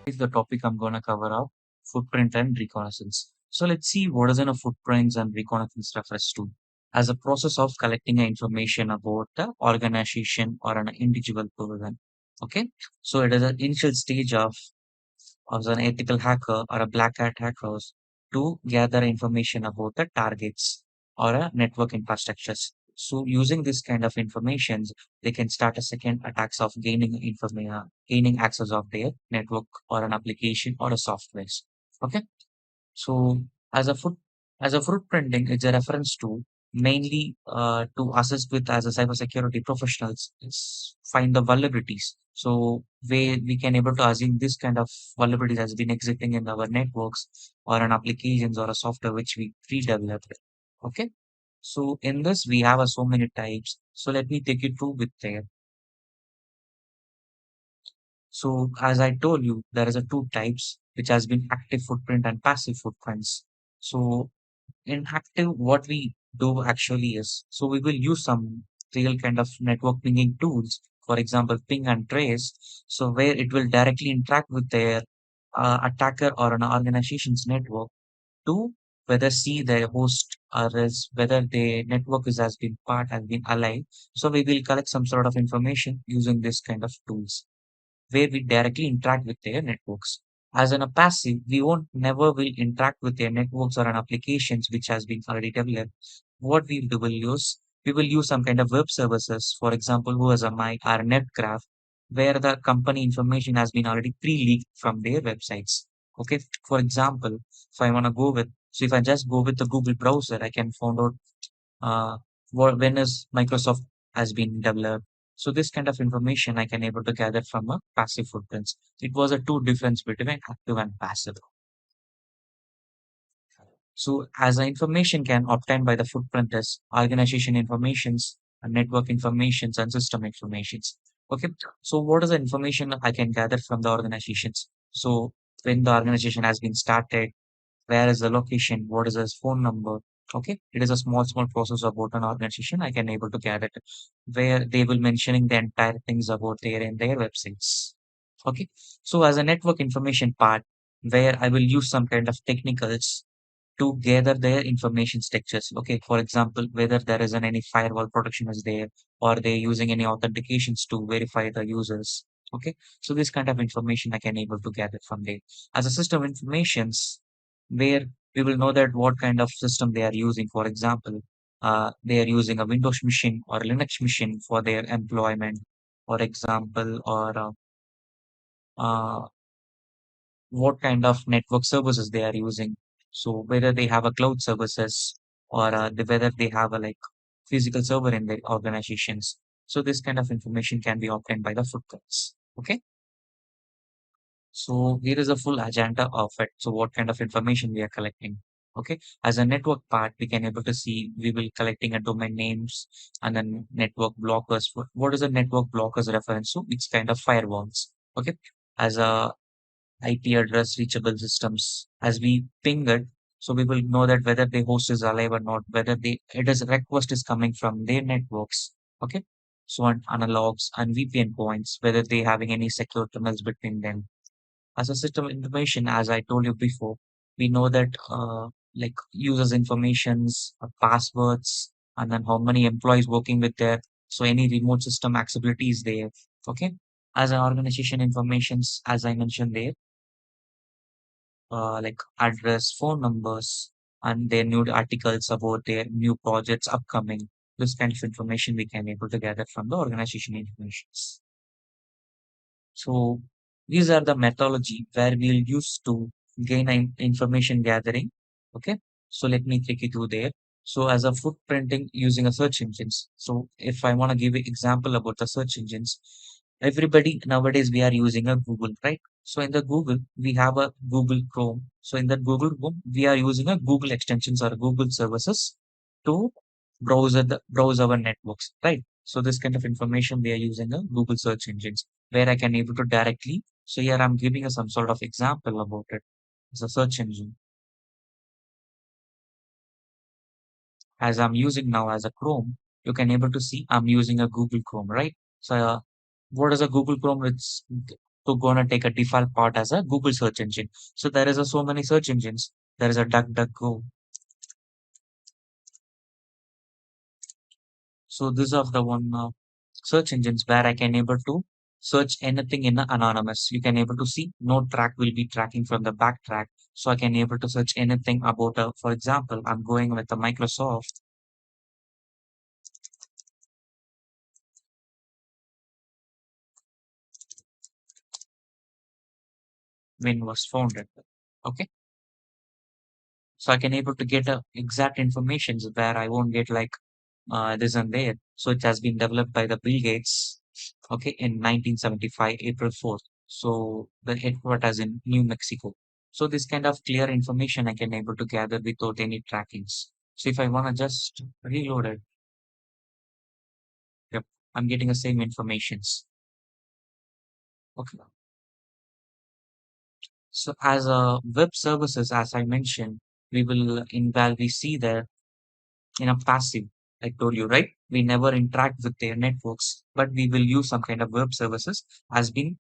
Is the topic I'm going to cover up footprint and reconnaissance. So let's see what is in a footprints and reconnaissance refers to as a process of collecting information about the organization or an individual person. Okay, so it is an initial stage of an ethical hacker or a black hat hackers to gather information about the targets or a network infrastructures. So using this kind of information, they can start a second attacks of gaining information, gaining access of their network or an application or a software. Okay. So as a foot as a footprinting, it's a reference to mainly to assist with as a cybersecurity professionals is find the vulnerabilities. So where we can able to assume this kind of vulnerabilities has been existing in our networks or an applications or a software which we pre-developed. Okay. So in this we have so many types. So let me take you through with there. So as I told you, there is a two types which has been active footprint and passive footprints. So in active, what we do actually is, so we will use some real kind of network pinging tools, for example, ping and trace. So where it will directly interact with their attacker or an organization's network to whether see their host or is whether the network is has been part has been alive. So we will collect some sort of information using this kind of tools where we directly interact with their networks. As in a passive, we won't never will interact with their networks or an applications which has been already developed. What we will use some kind of web services, for example, who has a mic or netgraph, where the company information has been already pre-leaked from their websites. Okay, for example, if I want to go with, so if I just go with the Google browser, I can find out uh, when is Microsoft has been developed. So this kind of information I can able to gather from a passive footprints. It was a two difference between active and passive. So as the information can obtained by the footprint is organization informations and network informations and system informations. Okay. So what is the information I can gather from the organizations? So when the organization has been started, where is the location, what is his phone number. Okay, it is a small process about an organization I can able to gather it, where they will mentioning the entire things about their in their websites. Okay, so as a network information part, where I will use some kind of technicals to gather their information structures. Okay, for example, whether there is any firewall protection is there, or they're using any authentications to verify the users. Okay, so this kind of information I can able to gather from there. As a system informations, where we will know that what kind of system they are using. For example, they are using a Windows machine or Linux machine for their employment, for example, or uh, what kind of network services they are using. So whether they have a cloud services or whether they have a like physical server in their organizations. So this kind of information can be obtained by the footprints. Okay. So here is a full agenda of it. So what kind of information we are collecting. Okay. As a network part, we can able to see we will collecting a domain names and then network blockers. What is a network blockers reference to? It's kind of firewalls. Okay. As a IP address reachable systems as we ping it. So we will know that whether the host is alive or not, whether the it is request is coming from their networks. Okay. So on analogs and VPN points, whether they having any secure tunnels between them. As a system information, as I told you before, we know that like users informations, passwords, and then how many employees working with there. So any remote system accessibility is there. Okay. As an organization informations, as I mentioned there, like address, phone numbers, and their new articles about their new projects upcoming. This kind of information we can able to gather from the organization informations. So these are the methodology where we'll use to gain information gathering. Okay. So let me take you through there. So as a footprinting using a search engines. So if I want to give an example about the search engines, everybody nowadays we are using a Google, right? So in the Google, we have a Google Chrome. So in the Google Chrome, we are using a Google extensions or Google services to browse our networks, right? So this kind of information we are using a Google search engines where I can able to directly. So here I'm giving you some sort of example about it. It's a search engine as I'm using now as a Chrome. You can able to see I'm using a Google Chrome, right? So what is a Google Chrome? It's to gonna take a default part as a Google search engine. So there is a so many search engines. There is a DuckDuckGo. So these are the one search engines where I can able to search anything in the anonymous. You can able to see no track will be tracking from the backtrack. So I can able to search anything about for example, I'm going with the Microsoft when was founded. Okay. So I can able to get exact informations where I won't get like this and there. So it has been developed by the Bill Gates, okay, in 1975, April 4th. So the headquarters in New Mexico. So this kind of clear information I can able to gather without any trackings. So if I want to just reload it, yep, I'm getting the same informations. Okay. So as a web services, as I mentioned, we will involve, we see that in a passive. I told you, right? We never interact with their networks, but we will use some kind of web services has been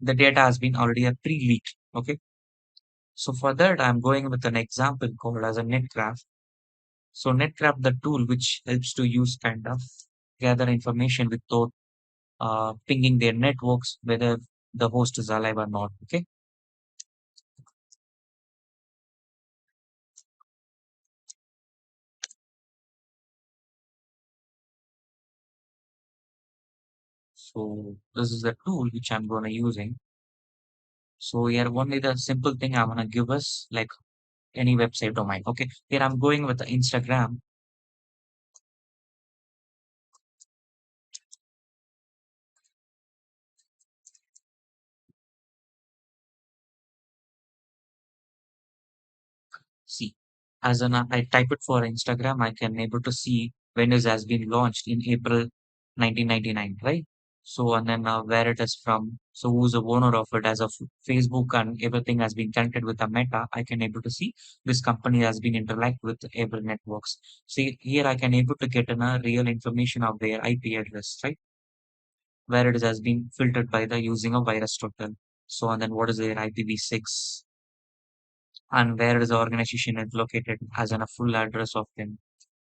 the data has been already a pre-leaked. Okay. So for that, I'm going with an example called as a netgraph. So netgraph, the tool which helps to use kind of gather information without pinging their networks, whether the host is alive or not. Okay. So this is the tool which I'm going to using. So here only the simple thing I'm going to give us like any website domain. Okay. Here I'm going with the Instagram. See, as an I type it for Instagram, I can able to see when it has been launched in April 1999, right? So and then where it is from. So who's the owner of it? As of Facebook and everything has been connected with the Meta, I can able to see this company has been interact with able networks. See here, I can able to get a real information of their IP address, right? Where it has been filtered by the using a virus total. So and then what is their IPv6 and where is the organization is located as in a full address of them.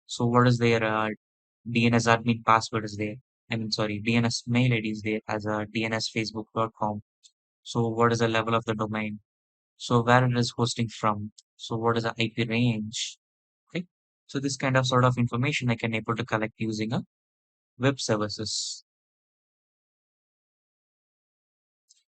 So what is their DNS admin password is there. I mean, sorry, DNS mail ID is there as a dnsfacebook.com. So what is the level of the domain? So where it is hosting from? So what is the IP range? Okay. So this kind of sort of information I can able to collect using a web services.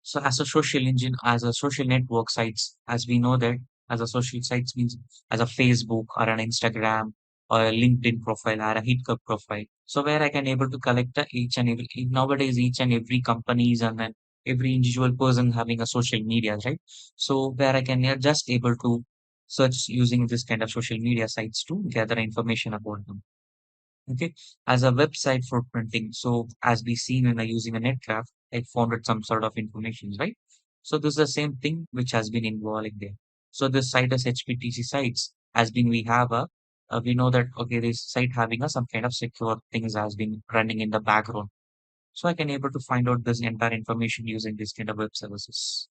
So as a social engine, as a social network sites, as we know that as a social sites means as a Facebook or an Instagram or a LinkedIn profile or a HitCup profile. So where I can able to collect the each and every nowadays each and every companies and then every individual person having a social media, right? So where I can just able to search using this kind of social media sites to gather information about them. Okay, as a website for printing. So as we seen when I using a netgraph, I found it some sort of information, right? So this is the same thing which has been involving there. So this site as HPTC sites has been we have a we know that okay this site having a some kind of secure things has been running in the background. So I can able to find out this entire information using this kind of web services.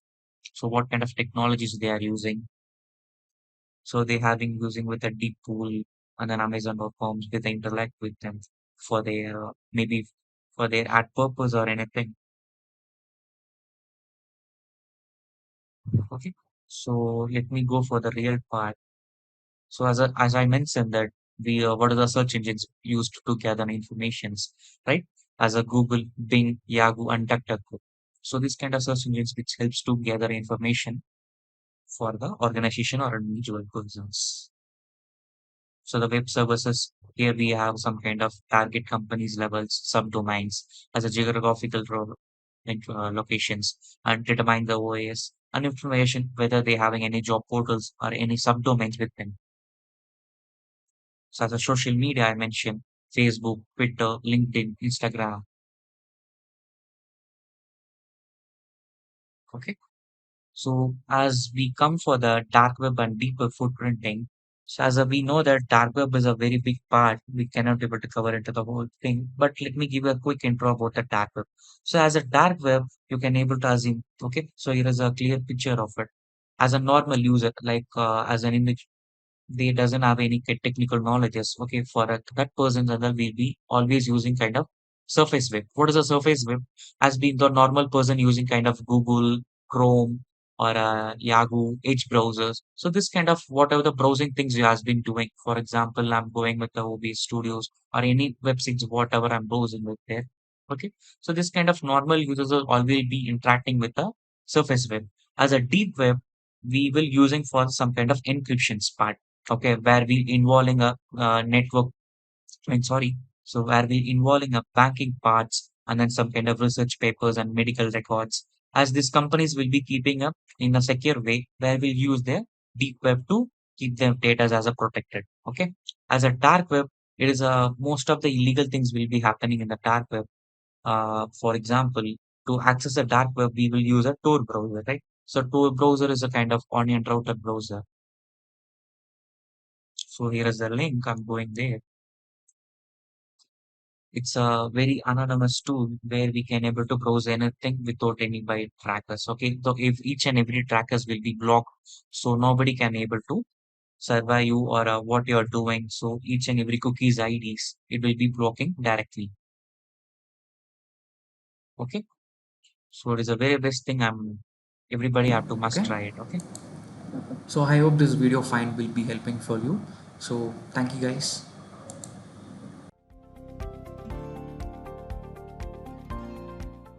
So what kind of technologies they are using, so they have been using with a deep pool and then Amazon.com with the interact with them for their maybe for their ad purpose or anything. Okay. So let me go for the real part. So as I mentioned that we what are the search engines used to gather informations, right? As a Google, Bing, Yahoo, and DuckDuckGo. So this kind of search engines which helps to gather information for the organization or individual persons. So the web services, here we have some kind of target companies levels, subdomains as a geographical locations and determine the OAS and information whether they having any job portals or any subdomains with them. So as a social media, I mentioned Facebook, Twitter, LinkedIn, Instagram. Okay. So as we come for the dark web and deeper footprinting, So as we know that dark web is a very big part, we cannot be able to cover into the whole thing. But let me give you a quick intro about the dark web. So as a dark web, you can able to assume, okay, so here is a clear picture of it. As a normal user, like as an image, they doesn't have any technical knowledges. Okay, for that person, other will be always using kind of surface web. What is a surface web? Has been the normal person using kind of Google, Chrome, or Yahoo, Edge browsers. So this kind of whatever the browsing things you has been doing. For example, I'm going with the OBS Studios or any websites, whatever I'm browsing with there. Okay, so this kind of normal users will always be interacting with the surface web. As a deep web, we will using for some kind of encryption part. Okay, where we involving a network, I mean, sorry, so where we involving a banking parts and then some kind of research papers and medical records, as these companies will be keeping up in a secure way where we'll use their deep web to keep their data as a protected. Okay, as a dark web, it is most of the illegal things will be happening in the dark web. For example, to access a dark web, we will use a Tor browser, right? So Tor browser is a kind of onion router browser. So here is the link. I'm going there. It's a very anonymous tool where we can able to browse anything without any by trackers. Okay, so if each and every trackers will be blocked, so nobody can able to survive you or what you are doing. So each and every cookies IDs it will be blocking directly. Okay, so it is a very best thing. Everybody have to must Okay, try it. Okay, so I hope this video find will be helping for you. So thank you guys.